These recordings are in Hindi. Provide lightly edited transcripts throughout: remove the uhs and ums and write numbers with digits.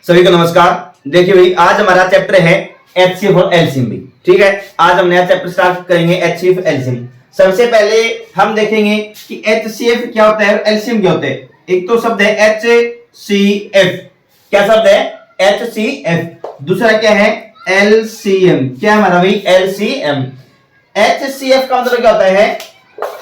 सभी को नमस्कार। देखिए भाई, आज हमारा चैप्टर है एचसीएफ और एलसीएम भी। ठीक है, आज हम नया चैप्टर स्टार्ट करेंगे एचसीएफ एलसीएम। सबसे पहले हम देखेंगे कि एचसीएफ क्या होता है और एलसीएम क्या होता है। एक तो शब्द है एचसीएफ, क्या शब्द है एचसीएफ। दूसरा क्या है एलसीएम, क्या हमारा भाई एलसीएम। एचसीएफ का मतलब क्या होता है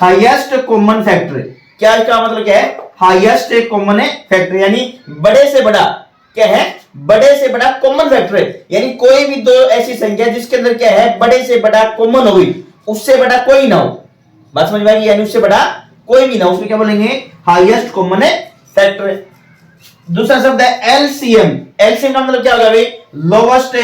हाईएस्ट कॉमन फैक्टर। क्या इसका मतलब क्या है हाईएस्ट कॉमन फैक्टर, यानी बड़े से बड़ा क्या है बड़े से बड़ा कॉमन फैक्टर है। यानी कोई भी दो ऐसी संख्या जिसके अंदर क्या है बड़े से बड़ा कॉमन हो गई, उससे बड़ा कोई ना हो। बात समझ में आई? यानी उससे बड़ा कोई भी ना हो, उसमें क्या बोलेंगे हाईएस्ट कॉमन फैक्टर। दूसरा शब्द है एलसीएम। एलसीएम का मतलब क्या होगा भाई लोवेस्ट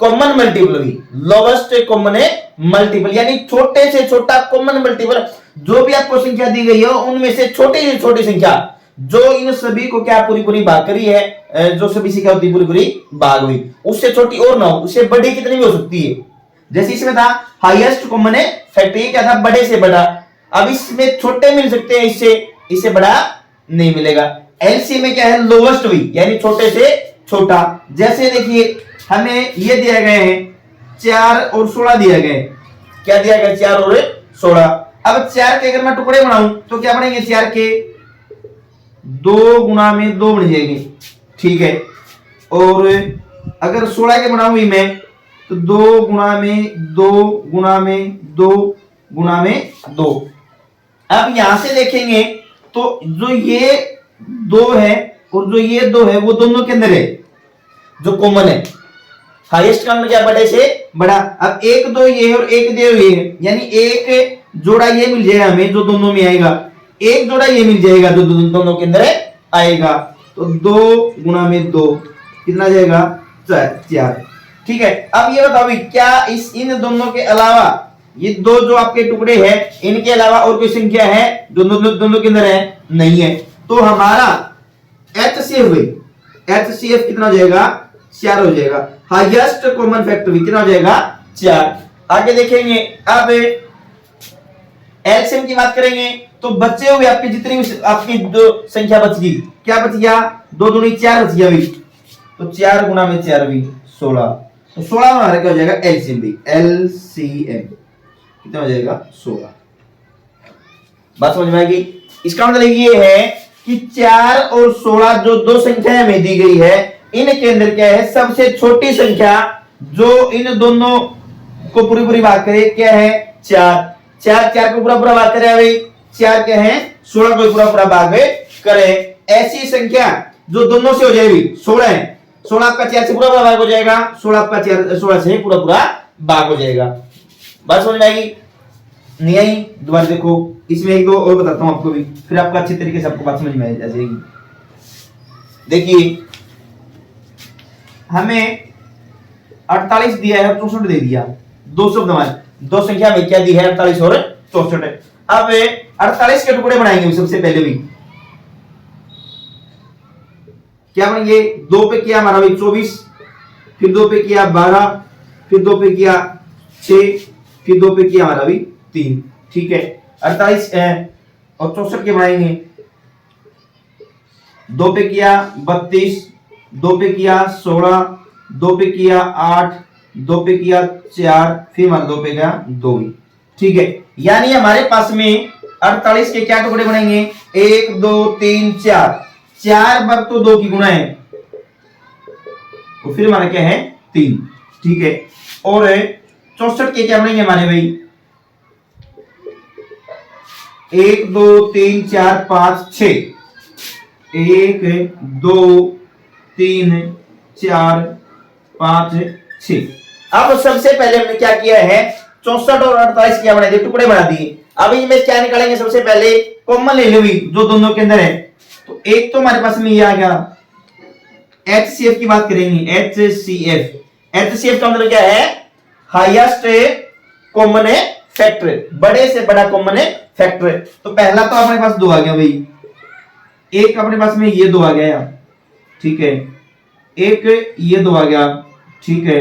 कॉमन मल्टीपल। भी लोवेस्ट कॉमन मल्टीपल यानी छोटे से छोटा कॉमन मल्टीपल। जो भी आपको संख्या दी गई हो उनमें से छोटी से छोटी संख्या जो इन सभी को क्या पूरी पूरी भाग करी है, जो सभी से क्या होती है पूरी पूरी भाग हुई, उससे छोटी और ना हो, उससे बड़ी कितनी भी हो सकती है। जैसे इसमें था हाईएस्ट कॉमन फैक्टर, क्या था बड़े से बड़ा। अब इसमें छोटे मिल सकते हैं, इससे बड़ा नहीं मिलेगा। एलसीएम में क्या है लोवेस्ट हुई यानी छोटे से छोटा। जैसे देखिए हमें ये दिया गए हैं 4 और 16 दिया गए। क्या दिया गया 4 और 16। अब 4 के अगर मैं टुकड़े बनाऊं तो क्या बनेंगे 4 के 2 गुना में 2 बन जाएंगे। ठीक है, और अगर 16 के बनाऊं मैं तो 2 गुना में 2 गुना में 2 गुना में 2। अब यहां से देखेंगे तो जो ये 2 है और जो ये 2 है वो दोनों के अंदर है जो कॉमन है। हाईएस्ट का मतलब क्या बड़े से बड़ा। अब 1 2 ये और 1 2 ये है, यानी एक जोड़ा ये मिल जाएगा हमें जो दोनों में आएगा, एक जोड़ा ये मिल जाएगा जो दोनों के अंदर आएगा। तो 2 गुना में 2 कितना जाएगा 4। ठीक है, अब ये बताओ क्या इन दोनों के अलावा ये दो जो आपके टुकड़े हैं इनके अलावा और कोई संख्या है जो दोनों के अंदर है? नहीं है। तो हमारा एचसीएफ कितना हो जाएगा 4 हो जाएगा। हाईएस्ट कॉमन फैक्टर भी कितना हो जाएगा 4। आगे देखेंगे अब एलसीएम की बात करेंगे तो बचे हुए आपकी जितनी भी आपकी जो संख्या बच गई, क्या बच गया 2 दूनी 4 बच गया भी। तो 4 गुना में 4 भी 16। तो 16 में हमारा क्या हो जाएगा एलसीएम भी। एलसीएम कितना हो जाएगा 16। बात समझ में आएगी? इसका मतलब ये है कि 4 और 16 जो दो संख्याएं हमें दी गई है इनके अंदर क्या है सबसे छोटी संख्या जो इन दोनों को पूरी पूरी भाग करे क्या है 4। 4 को पूरा भाग करे भाई 4 क्या है 16 को पूरा भाग करे। ऐसी संख्या जो दोनों से हो जाएगी 16 है, 16 आपका 4 से पूरा भाग हो जाएगा, 16 आपका 16 से पूरा भाग हो जाएगा। बात समझ में आएगी? नहीं आई? दोबारा देखो, इसमें एक दो और बताता हूं आपको भी, फिर आपको अच्छी तरीके से आपको बात समझ में आ जाएगी। देखिए हमें 48 दिया है और 64 दे दिया। दो शब्द हमारे दो संख्या में क्या दी है 48 और 64। अब 48 के टुकड़े बनाएंगे सबसे पहले भी। क्या बनेंगे 2 पे किया हमारा भाई 24, फिर 2 पे किया 12, फिर 2 पे किया 6, फिर 2 पे किया हमारा भी 3। ठीक है, 48 और 64 के बनाएंगे 2 पे किया 32, 2 पे किया 16, 2 पे किया 8, 2 पे किया 4, फिर हमारा 2 पे गया 2 भी। ठीक है, यानी हमारे पास में 48 के क्या टुकड़े बनेंगे 1 2 3 4। 4 बार तो 2 की गुणा है तो फिर हमारा क्या है 3। ठीक है, और 64 के क्या बनेंगे हमारे भाई 1 2 3 4 5 6। 1 2 3 4 5 6। अब सबसे पहले हमने क्या किया है 64 और 48 क्या बना दिए टुकड़े बना दिए। अब इनमें क्या निकालेंगे सबसे पहले कॉमन ले लो जो दोनों के अंदर है। तो एक तो हमारे पास में ये आ गया एचसीएफ की बात करेंगे। एचसीएफ का मतलब क्या है हाईएस्ट कॉमन फैक्टर, बड़े से बड़ा कॉमन फैक्टर। तो पहला तो अपने पास 2 आ गया भाई, एक अपने पास में ये 2 आ गया। ठीक है, एक ये 2 आ गया। ठीक है,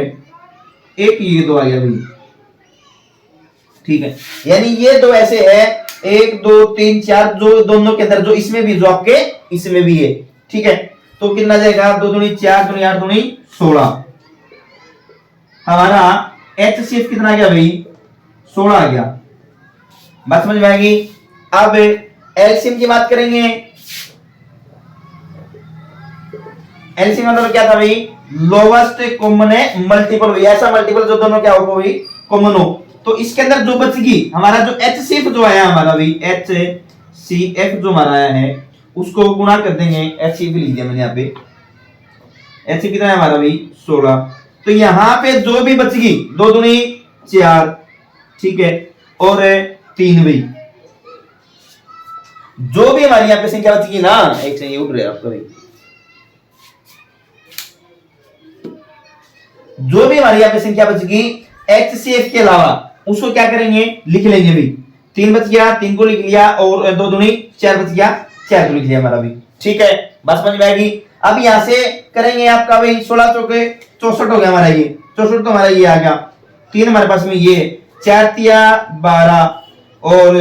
एक ये 2 आ गया भाई। ठीक है, यानी ये 2 ऐसे है 1 2 3 4 जो दोनों के अंदर जो इसमें भी जो आपके इसमें भी है। ठीक है, तो कितना जाएगा, 2 दूनी 4, 2 दूनी 8, 2 दूनी 16। हमारा HCF कितना आ गया भाई, 16 आ गया। बात समझ में आएगी। अब एलसीएम की बात करेंगे। एलसीएम मतलब क्या था भाई, लोवेस्ट कॉमन मल्टीपल, ऐसा मल्टीपल जो दोनों क्या हो भाई, कॉमन हो। तो इसके अंदर जो बचेगी हमारा जो HCF जो आया हमारा भाई, HCF जो हमारा आया है उसको गुणा कर देंगे। HCF लिख दिया मैंने यहाँ पे, HCF कितना है हमारा भाई 16। तो यहां पे जो भी बचेगी 2 दूनी 4, ठीक है, और 3 भाई, जो भी हमारी यहाँ पे संख्या बचेगी ना, एक चाहिए उठ रहे आपका भाई, जो भी हमारी यहाँ पे संख्या बचेगी HCF के अलावा उसको क्या करेंगे, लिख लेंगे भाई। 3 बच गया, 3 को लिख लिया, और 2 दूनी 4 बच गया, 4 को लिख लिया हमारा भी, ठीक है, बात समझ में आएगी। अब यहां से करेंगे आपका भाई 16 चौके 64 हो गया हमारा ये, 64 तो हमारा ये आ गया। 3 हमारे पास में ये, 4 तिया 12 और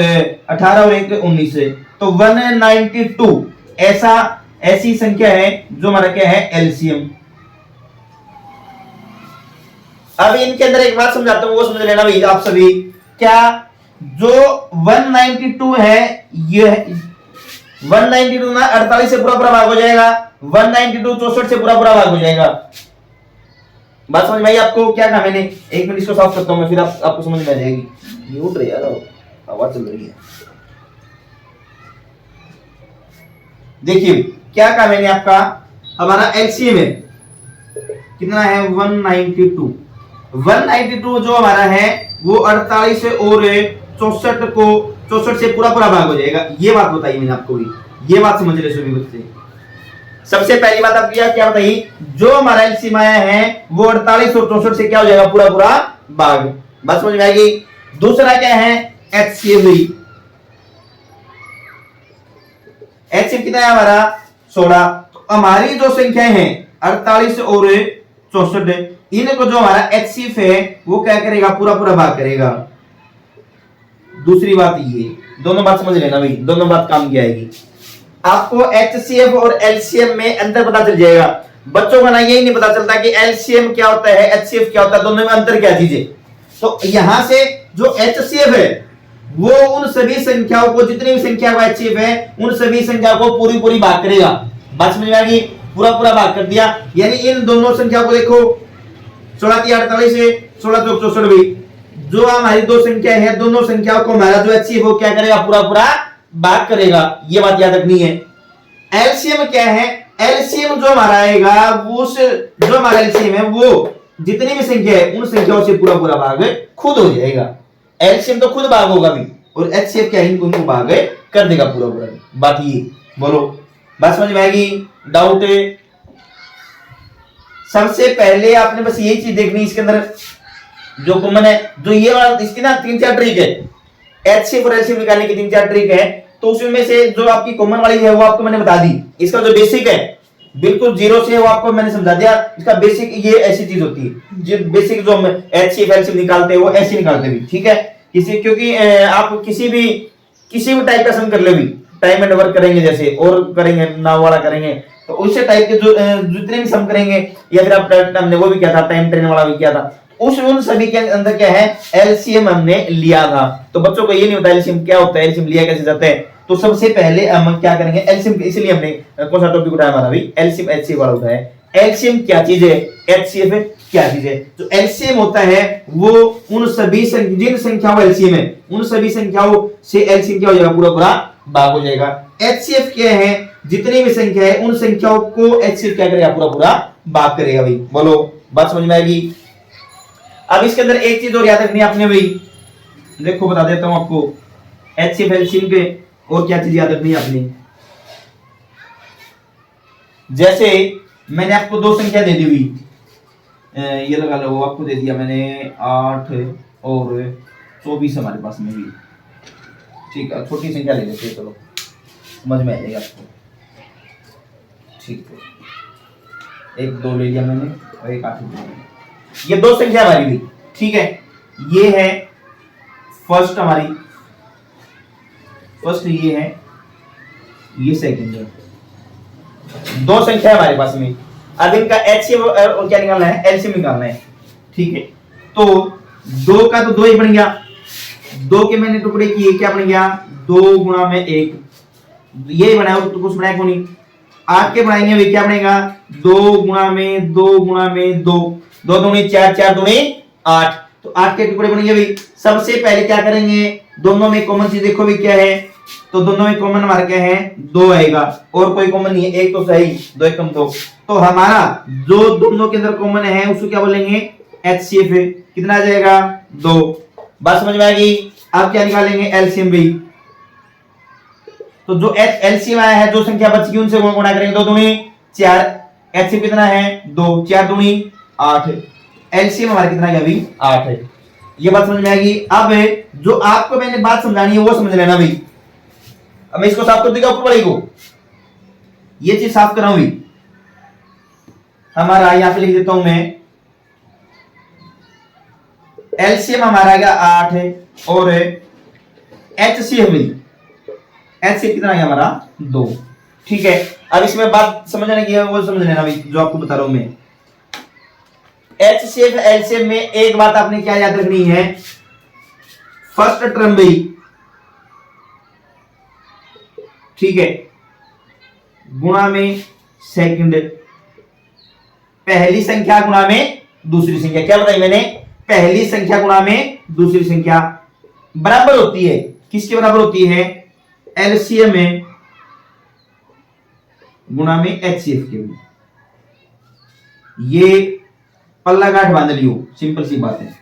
18 और 1 19 है, तो 192 ऐसी संख्या है जो हमारा क्या है एलसीएम। अब इनके अंदर एक बात समझाता हूं, वो समझ लेना भाई आप सभी। क्या जो 192 है, ये 192 ना 48 से पूरा भाग हो जाएगा, 192 64 से पूरा भाग हो जाएगा। बात समझ में आई आपको, क्या कहा मैंने, एक मिनट इसको साफ करता हूं मैं, फिर आपको समझ में आ जाएगी। ये उठ रही है यार, आवाज चल रही है। देखिए क्या कहा मैंने, आपका हमारा एलसीएम है कितना है 192। 192 जो हमारा है वो 48 और 64 से पूरा भाग हो जाएगा। ये बात बताई मैंने आपको भी, ये बात समझ ले सभी बच्चे। सबसे पहली बात आप क्या बताई, जो हमारा एलसीएम आया है वो 48 और 64 से क्या हो जाएगा, पूरा भाग। बात समझ में आएगी। दूसरा क्या है HCF। HCF कितना है हमारा 16। तो हमारी जो संख्याएं हैं 48 और 64, इनको जो हमारा HCF है वो क्या करेगा, पूरा भाग करेगा। दूसरी बात ये, दोनों बात समझ लेना भाई, दोनों बात काम की आएगी। आपको HCF और LCM में अंतर पता चल जाएगा। बच्चों को ना यही नहीं पता चलता कि LCM क्या होता है, HCF क्या होता है, दोनों में अंतर क्या चीज है। तो यहां से जो HCF है वो उन सभी संख्याओं को, जितनी भी संख्या का HCF है उन सभी संख्या को पूरी भाग करेगा। बात समझ में आ गई, पूरा भाग कर दिया। यानी इन दोनों संख्या को देखो, 16 3 48 है, 16 चौक 64 भी, जो हमारी दो संख्या है दोनों संख्याओं को हमारा जो HCF वो क्या करेगा, पूरा भाग करेगा। ये बात याद रखनी है। एलसीएम क्या है, एलसीएम जो हमारा आएगा वो जो हमारा एलसीएम है वो जितनी भी संख्या है उन संख्याओं से पूरा भाग खुद हो जाएगा। एलसीएम तो खुद भाग होगा भी, और एचसीएफ क्या है, इनको भाग कर देगा पूरा। बात ये बोलो, बात समझ में आएगी। डाउट है? सबसे पहले आपने बस यही चीज देखनी, इसके अंदर जो कॉमन है, जो ये वाला, इसकी ना 3-4 ट्रिक है। एचसीएफ और एलसीएम निकालने की 3-4 ट्रिक है, तो उसमें से जो आपकी कॉमन वाली है वो आपको मैंने बता दी। इसका जो बेसिक है बिल्कुल जीरो से, वो आपको मैंने समझा दिया। इसका बेसिक ये ऐसी चीज होती है, जो बेसिक जो हम एचसीएफ एलसीएम निकालते हैं वो ऐसे निकालते भी, ठीक है। किसी क्योंकि आप किसी भी टाइप का सम कर ले भी, टाइम एंड वर्क करेंगे जैसे, और करेंगे नाव वाला करेंगे, तो उससे टाइप के जो जितने भी सम करेंगे, या फिर आप हमने वो भी किया था, टाइम ट्रेन वाला भी किया था, उन सभी के अंदर क्या है, एलसीएम हमने लिया था। तो बच्चों को ये नहीं पता एलसीएम क्या होता है, एलसीएम लिया कैसे जाता है। तो सबसे पहले हम क्या करेंगे, एलसीएम, इसलिए हमने कौन सा टॉपिक उठाया हमारा भी, एलसीएम एचसीएफ वाला उठाया है। एलसीएम क्या चीज है, एचसीएफ क्या चीज है। जो एलसीएम होता है वो उन सभी जिन संख्याओं एलसीएम है उन सभी संख्याओं से एलसीएम क्या हो जाएगा, पूरा भाग हो जाएगा। एचसीएफ क्या है, जितनी भी संख्या है उन संख्याओं को एचसीएफ क्या करेगा, पूरा भाग करेगा भाई। बोलो, बात समझ में आएगी। अब इसके अंदर एक चीज और याद रखनी है आपने भाई, देखो बता देता हूं आपको, एचसीएफ एलसीएम के और क्या चीज याद रखनी है आपने। जैसे मैंने आपको दो संख्या दे दी हुई, ये लगा लो, आपको दे दिया मैंने 8 और 24 हमारे पास में भी, ठीक है। छोटी संख्या ले लेते हैं, चलो समझ में आ जाएगा आपको, ठीक है। 1 2 ले लिया मैंने और 1 8 ले लिया। ये दो संख्या हमारी भी, ठीक है। ये है फर्स्ट हमारी, फर्स्ट ये है, ये सेकंड है। दो संख्या है हमारे पास में, अब इनका एचसीएफ और क्या निकालना है, एलसीएम निकालना है। ठीक है, तो दो का तो दो ही बन गया, दो के मैंने टुकड़े किए, क्या बन गया, 2 गुणा में 1, ये बनाया तो कुछ बनाया क्यों नहीं। 8 के बनाएंगे वे क्या बनेगा, 2 गुणा में 2 गुणा में 2, 2 दूनी 4, 4 दूनी 8, तो 8 के टुकड़े बनेंगे भाई। सबसे पहले क्या करेंगे, दोनों में कॉमन चीज देखो भी क्या है, तो दोनों में कॉमन हमारा क्या है, 2 आएगा, और कोई कॉमन नहीं है, एक तो सही, 2 एक कम 2, तो हमारा जो दोनों के अंदर कॉमन है उसको क्या बोलेंगे, एचसीएफ है। कितना आ जाएगा, 2। बात समझ में आएगी। अब क्या निकालेंगे, एलसीएम भी, तो जो एलसीएम आया है, जो संख्या बच गई उनसे गुणा करेंगे, 2 दूनी 4, एचसीएम कितना है, 2, 4 दूनी 8, एलसीएम हमारा कितना गया अभी, 8 है। ये बात समझ में आएगी। अब जो आपको मैंने बात समझानी है वो समझ लेना भाई। अब मैं इसको साफ कर दूंगा, ऊपर वाले को ये चीज साफ कर रहा हूं भाई। हमारा यहां पे लिख देता हूं मैं, एलसीएम हमारा आ गया 8 है, और एचसीएफ भी, एचसीएफ कितना आ गया हमारा, 2। ठीक है, अब इसमें बात समझने की है वो समझ लेना भाई, जो आपको बता रहा हूं मैं। एचसीएफ एलसीएम में एक बात आपने क्या याद रखनी है, फर्स्ट टर्म भाई, ठीक है, गुणा में सेकंड, पहली संख्या गुणा में दूसरी संख्या, क्या बताई मैंने, पहली संख्या गुणा में दूसरी संख्या बराबर होती है, किसके बराबर होती है, एलसीएम में गुणा में एचसीएफ के। ये पल्ला गांठ बांध लियो, सिंपल सी बात है,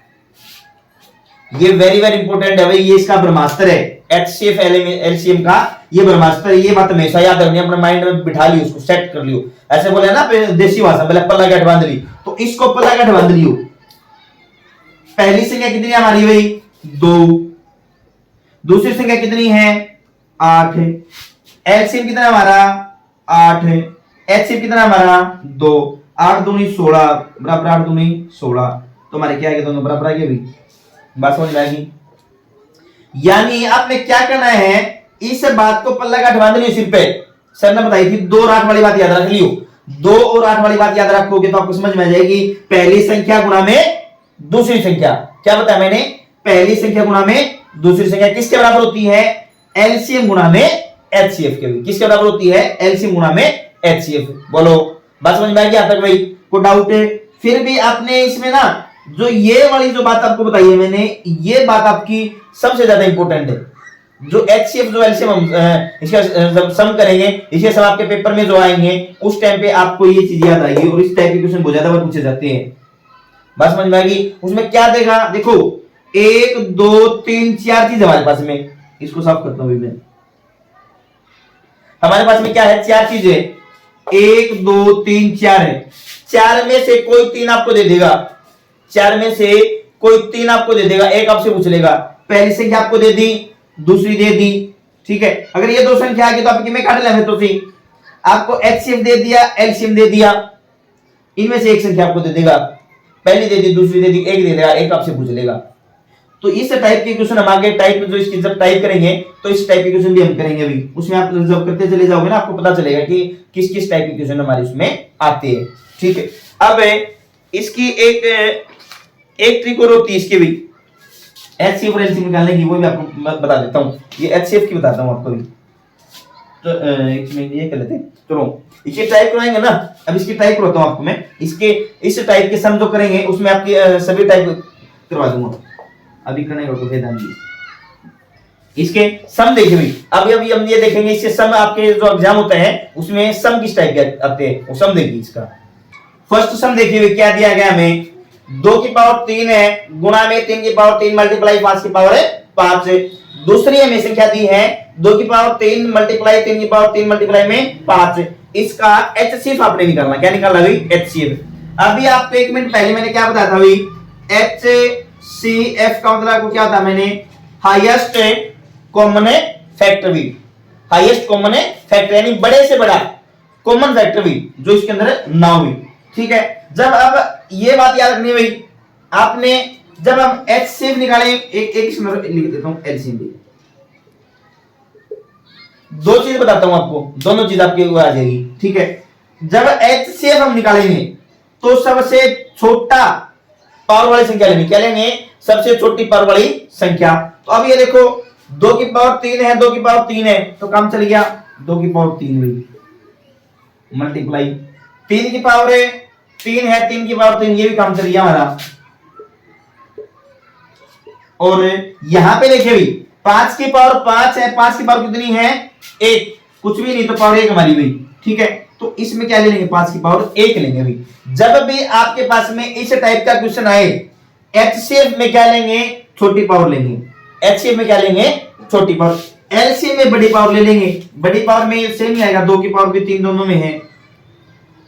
ये वेरी वेरी इंपॉर्टेंट है भाई, ये इसका ब्रह्मास्त्र है, एचसीएफ एलसीएम का ये ब्रह्मास्त्र है। ये बात हमेशा याद रखनी, अपने माइंड में बिठा लियो, उसको सेट कर लियो। ऐसे बोले ना देसी भाषा, पहले पल्ला गांठ बांध ली, तो इसको पल्ला गांठ बांध लियो। पहली संख्या कितनी है हमारी भाई, 2, दूसरी संख्या कितनी है, 8 है, एलसीएम कितना हमारा, 8 है, एचसीएफ कितना हमारा, 2, 8 दूनी 16 बराबर 8 दूनी 16, तो हमारे क्या आ गया, दोनों बराबर आ गए भाई। बात समझ में आएगी। यानी आपने क्या करना है, इस बात को पल्ला गांठ बांध लियो सिर पे। सर ने बताई थी 2 और 8 वाली बात याद रख लियो, 2 और 8 वाली बात याद रखोगे तो आपको समझ में आ जाएगी। पहली संख्या गुणा में दूसरी संख्या, क्या बताया मैंने, पहली संख्या गुणा में दूसरी संख्या किसके बराबर होती है, एलसीएम गुणा में एचसीएफ के। किसके बराबर होती है, एलसीएम गुणा में एचसीएफ। बोलो बात समझ में आ गई यहाँ तक भाई, कोई डाउट है। फिर भी आपने इसमें ना जो ये वाली जो बात आपको बताई है मैंने, ये बात आपकी सबसे ज्यादा इंपॉर्टेंट है। जो एचसीएफ जो एलसीएम हम इसका जब सम करेंगे, इसके सब आपके पेपर में जो आएंगे उस टाइम पे आपको ये चीज याद आएगी, और इस टाइप के क्वेश्चन बहुत ज्यादा बार पूछे जाते हैं। बात समझ में आएगी। उसमें क्या देगा, देखो 1 2 3 4 चीज हमारे पास में, इसको साफ करता हूं मैं। हमारे पास में क्या है, 4 चीजें, 1 2 3 4 है। 4 में से कोई 3 आपको दे देगा, 4 में से कोई 3 आपको दे देगा। एक आपसे पूछ लेगा, पहली संख्या आपको दे दी, दूसरी दे दी, ठीक है। अगर ये दो संख्या आ गई तो आप किसमें काट लेंगे, तो सी आपको एचसीएफ दे दिया, एलसीएम दे दिया, इनमें से एक संख्या आपको दे देगा, पहली दे दी, दूसरी दे दी, एक दे देगा, एक आपसे पूछ लेगा। तो इस टाइप के क्वेश्चन हम आगे टाइप जो इसकी जब टाइप करेंगे तो इस टाइप के क्वेश्चन भी हम करेंगे अभी। उसमें आप जब करते चले जाओगे ना, आपको पता चलेगा कि किस किस टाइप के क्वेश्चन हमारे उसमें आते हैं, ठीक है। अब इसकी एक ट्रिक और होती है इसकी भी, एचसीएफ और एलसीएम निकालने की, वो भी आपको बता देता हूँ। ये एचसीएफ की बताता हूँ आपको भी, तो ये कर लेते हैं। चलो इसकी टाइप कराएंगे ना, अब इसकी टाइप करता हूँ आपको मैं। इसके इस टाइप के सम जो करेंगे उसमें आपकी सभी टाइप करवा दूंगा, अभी करने को भेदान जी। इसके सम देखिए भाई, अभी हम ये देखेंगे इसके सम, आपके जो एग्जाम होता है उसमें सम किस टाइप के आते हैं वो सम देखिए। इसका फर्स्ट सम देखिए क्या दिया गया हमें, 2 की पावर 3 है, गुणा में 3 की पावर 3 मल्टीप्लाई 5 की पावर 5 है। दूसरी हमें संख्या दी है 2 की पावर 3 मल्टीप्लाई 3 की पावर 3 मल्टीप्लाई में 5। इसका एचसीएफ आपने निकालना, क्या निकालना भाई, एचसीएफ। अभी आपको 1 मिनट पहले मैंने क्या बताया था भाई, एचसीएफ का मतलब आपको क्या था मैंने, हाईएस्ट कॉमन फैक्टर भी, हाईएस्ट कॉमन फैक्टर यानी बड़े से बड़ा कॉमन फैक्टर भी जो इसके अंदर ना हो, ठीक है। जब अब ये बात याद रखनी है भाई आपने, जब हम एचसीएफ निकालें, एक लिख देता हूं एलसीएम भी। 2 चीज बताता हूं आपको, दोनों चीज आपके आ जाएगी, ठीक है। जब HCF हम निकालेंगे तो सबसे छोटा पावर वाली संख्या लेंगे। क्या लेंगे? सबसे छोटी पावर वाली संख्या। तो अब ये देखो 2 की पावर 3 है, 2 की पावर 3 है, तो काम चल गया 2 की पावर 3 हुई मल्टीप्लाई 3 की पावर 3 है, 3 की पावर 3, ये भी काम चल गया हमारा। और यहां पे देखिए भाई 5 की पावर 5 है, 5 की पावर कितनी है? 1, कुछ भी नहीं तो पावर 1 हमारी हुई। ठीक है, तो इसमें क्या ले लेंगे? 5 की पावर 1 लेंगे भाई। जब भी आपके पास में इस टाइप का क्वेश्चन आए, HCF में क्या लेंगे? छोटी पावर लेंगे। HCF में क्या लेंगे? छोटी पावर। LCM में बड़ी पावर ले लेंगे। बड़ी पावर में सेम ही आएगा, 2 की पावर भी 3 दोनों में है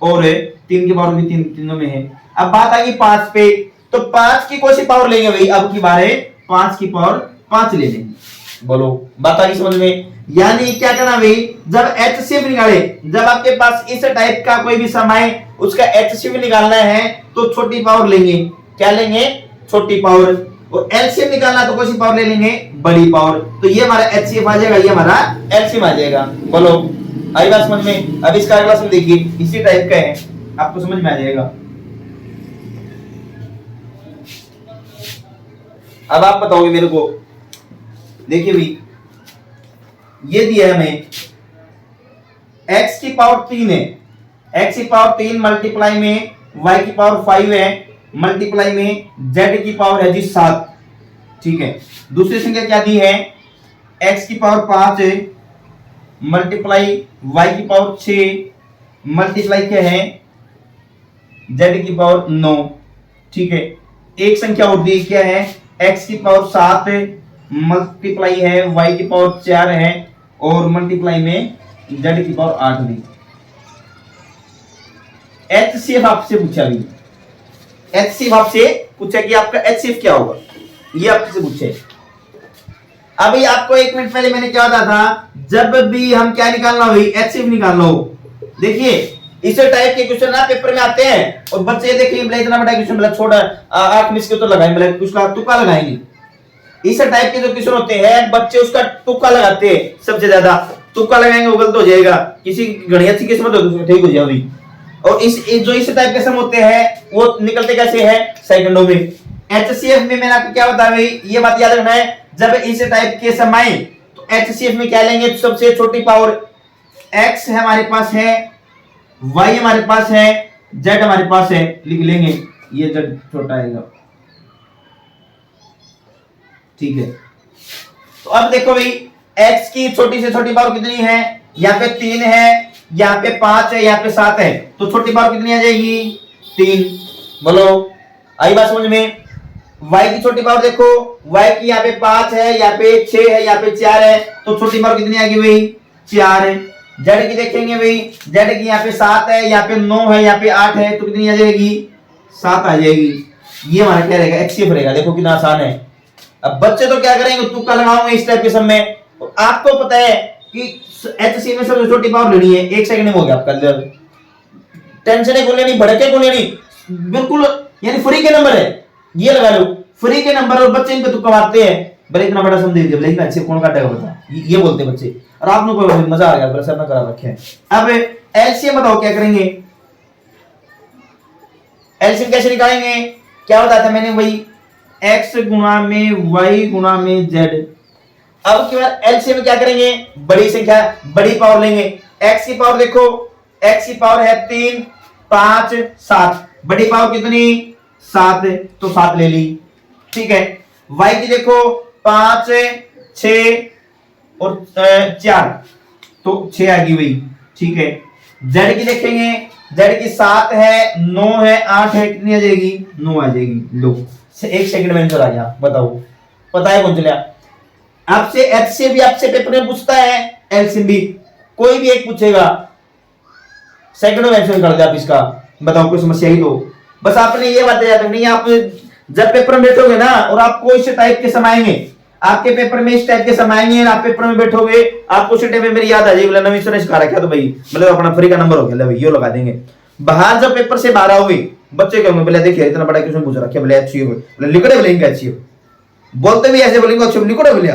और 3 की पावर भी 3 तीनों में है। अब बात आ गई 5 पे, तो 5 की कौन सी पावर लेंगे भाई? अब की बार है 5 की पावर 5 ले लेंगे। बोलो, बात आ गई समझ में? यानी क्या करना भाई, जब HCF निकाले, जब आपके पास इस टाइप का कोई भी सम आए उसका HCF निकालना है तो छोटी पावर लेंगे। क्या लेंगे? छोटी पावर। और LCM निकालना तो कौन सी पावर ले लेंगे? बड़ी पावर। तो ये हमारा HCF आ जाएगा, ये हमारा LCM आ जाएगा। बोलो, आई बात समझ में? अब इसका अगला सम देखिए, इसी टाइप का है, आपको समझ में आ जाएगा। अब आप बताओगे मेरे को, देखिए भाई ये दिया है हमें x की पावर 3 है, x की पावर 3 मल्टीप्लाई में y की पावर 5 है, मल्टीप्लाई में z की पावर है जी 7। ठीक है, दूसरी संख्या क्या दी है? x की पावर 5 है, मल्टीप्लाई y की पावर 6, मल्टीप्लाई क्या है? z की पावर 9। ठीक है, एक संख्या और दी क्या है? x की पावर 7 मल्टीप्लाई है y की पावर 4 है और मल्टीप्लाई में z की पावर 8 दी। HCF आपसे पूछा भी, HCF आपसे पूछा कि आपका HCF क्या होगा, ये आपसे पूछे। अभी आपको 1 मिनट पहले मैंने क्या बताया था, जब भी हम क्या निकालना हो HCF निकालना हो। देखिए इस टाइप के क्वेश्चन ना पेपर में आते हैं और बच्चे देखिए बोले इतना बड़ा क्वेश्चन बोला छोड़ा 8 मिनट के तो लगाएंगे, बोले उसका तुक्का लगाएंगे। इस टाइप के जो क्वेश्चन होते हैं बच्चे उसका तुक्का लगाते हैं, सबसे ज्यादा तुक्का लगाएंगे वो गलत हो जाएगा, किसी घड़ी अच्छी किस्मत होगी ठीक हो जाएगी। और इस टाइप के सम होते हैं वो निकलते कैसे हैं? सेकंडों में। HCF में मैंने आपको क्या बताया भाई, ये बात याद रखना है, जब इस टाइप के सम आए तो HCF में क्या लेंगे? सबसे छोटी पावर x है हमारे पास है, y हमारे पास है, z हमारे पास है, लिख लेंगे ये z छोटा आएगा। ठीक है, तो अब देखो भाई x की छोटी से छोटी पावर कितनी है? यहाँ पे 3 है, यहाँ पे 5 है, यहाँ पे 7 है, तो छोटी पावर कितनी आ जाएगी? 3। बोलो, आई बात समझ में? y की छोटी पावर देखो, y की यहाँ पे 5 है, यहाँ पे 6 है, यहाँ पे 4 है, तो छोटी पावर कितनी आएगी भाई? 4 है। z की देखेंगे भाई, z की यहाँ पे 7 है, यहाँ पे 9 है, यहाँ पे 8 है, तो कितनी आ जाएगी? 7 आ जाएगी। ये हमारा क्या रहेगा? HCF रहेगा। देखो कितना आसान है। अब बच्चे तो क्या करेंगे? तुक्का लगाओगे इस टाइप के सम में। तो आपको पता है कि HCF में सबसे छोटी पावर लेनी है, 1 सेकंड में हो गया आपका। टेंशन को लेनी, भड़के को लेनी, बिल्कुल यानी फ्री के नंबर है, ये लगा लो फ्री के नंबर। और बच्चे इनको तुक्का मारते हैं, भले इतना बड़ा सम दे दिया, लेकिन HCF कौन काटेगा बता, ये बोलते बच्चे। और आपने कोई मजा आ गया, सर ना करा रखे हैं। अब LCM बताओ क्या करेंगे? LCM कैसे निकालेंगे? क्या बताया था मैंने भाई? x गुणा में y गुणा में z। अब की बार LCM में क्या करेंगे? बड़ी संख्या बड़ी पावर लेंगे। x की पावर देखो, x की पावर है 3, 5, 7, बड़ी पावर कितनी? 7, तो 7 ले ली। ठीक है, y की देखो 5, 6 और 4, तो 6 आ गई भाई। ठीक है, z की देखेंगे, z की 7 है, 9 है, 8 है, कितनी आ जाएगी? 9 आ जाएगी। लो 1 सेकंड में आंसर आ गया। बताओ पता है कौन चला? आपसे HCF भी आपसे पेपर में पूछता है, LCM भी कोई भी एक पूछेगा, सेकंडों में आंसर कर दे आप इसका। बताओ कोई समस्या ही तो बस आपने ये बात याद रखनी है। आप जब पेपर में बैठोगे ना और आपको इस टाइप के समाएंगे, आपके पेपर में इस टाइप के समाएंगे और आप पेपर में बैठोगे, आपको उसी टाइम में मेरी याद आ जाएगी, बोला नवीन सर ने सिखा रखा तो भाई मतलब अपना फ्री का नंबर हो गया, भाई ये लगा देंगे। बाहर जब पेपर से बाहर आओगे बच्चे क्या बोले, देखिए इतना बड़ा क्वेश्चन पूछ रखा है, बोले HCF बोले लिखो बोले इनका HCF बोलते भी ऐसे बोलेंगे, लिखो बोले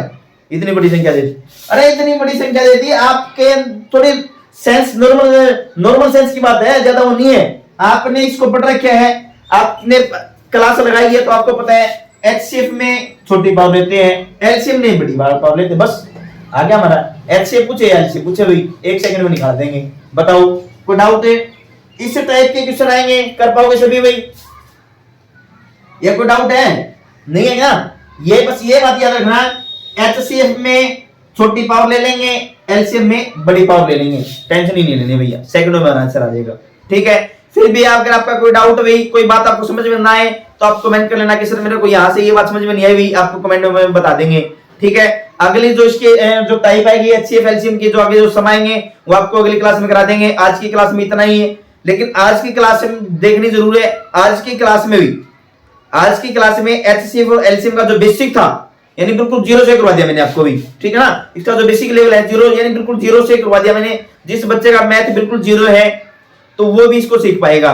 इतनी बड़ी संख्या दे दी। अरे इतनी बड़ी संख्या दे दी, आपके थोड़ी सेंस नॉर्मल सेंस की बात है, ज्यादा वो नहीं है। आपने इसको पढ़ रखा है, आपने क्लास लगाई है, तो आपको पता है एचसीएफ में छोटी पावर लेते हैं, एलसीएम में बड़ी पावर लेते हैं। बस आ गया हमारा। एचसीएफ पूछे, एलसीएम पूछे भाई, 1 सेकंड में निकाल देंगे। बताओ कोई डाउट है? इस टाइप के क्वेश्चन आएंगे, कर पाओगे सभी भाई? ये कोई डाउट है? नहीं है क्या? ये बस ये बात याद रखना, एचसीएफ में छोटी पावर ले लेंगे, एलसीएम में बड़ी पावर ले लेंगे, टेंशन ही नहीं लेनी भैया, सेकंडों में आंसर आ जाएगा। ठीक है, फिर भी अगर आपका कोई डाउट भाई, कोई बात आपको समझ में ना आए तो आप कमेंट कर लेना कि सर मेरे को यहाँ से ये बात समझ में नहीं आई भाई, आपको कमेंट में बता देंगे। ठीक है, अगली जो इसके जो टाइप आएगी एचसीएफ एलसीएम की, जो आगे जो समाएंगे वो आपको अगली क्लास में करा देंगे। आज की क्लास में इतना ही है, लेकिन आज की क्लास में देखनी जरूर है। आज की क्लास में एचसीएफ और एलसीएम का जो बेसिक था, यानी बिल्कुल जीरो से करवा दिया मैंने आपको भी। ठीक है ना, इसका जो बेसिक लेवल है जीरो, यानी बिल्कुल जीरो से करवा दिया मैंने। जिस बच्चे का मैथ बिल्कुल जीरो है तो वो भी इसको सीख पाएगा।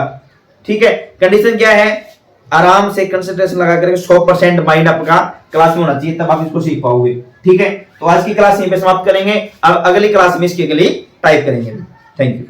ठीक है, कंडीशन क्या है? आराम से कंसंट्रेशन लगा करके 100% माइंड आपका क्लास में होना चाहिए, तब आप इसको सीख पाओगे। ठीक है, तो आज की क्लास यहीं पे समाप्त करेंगे। अब अगली क्लास में इसकी अगली टाइप करेंगे। Thank you.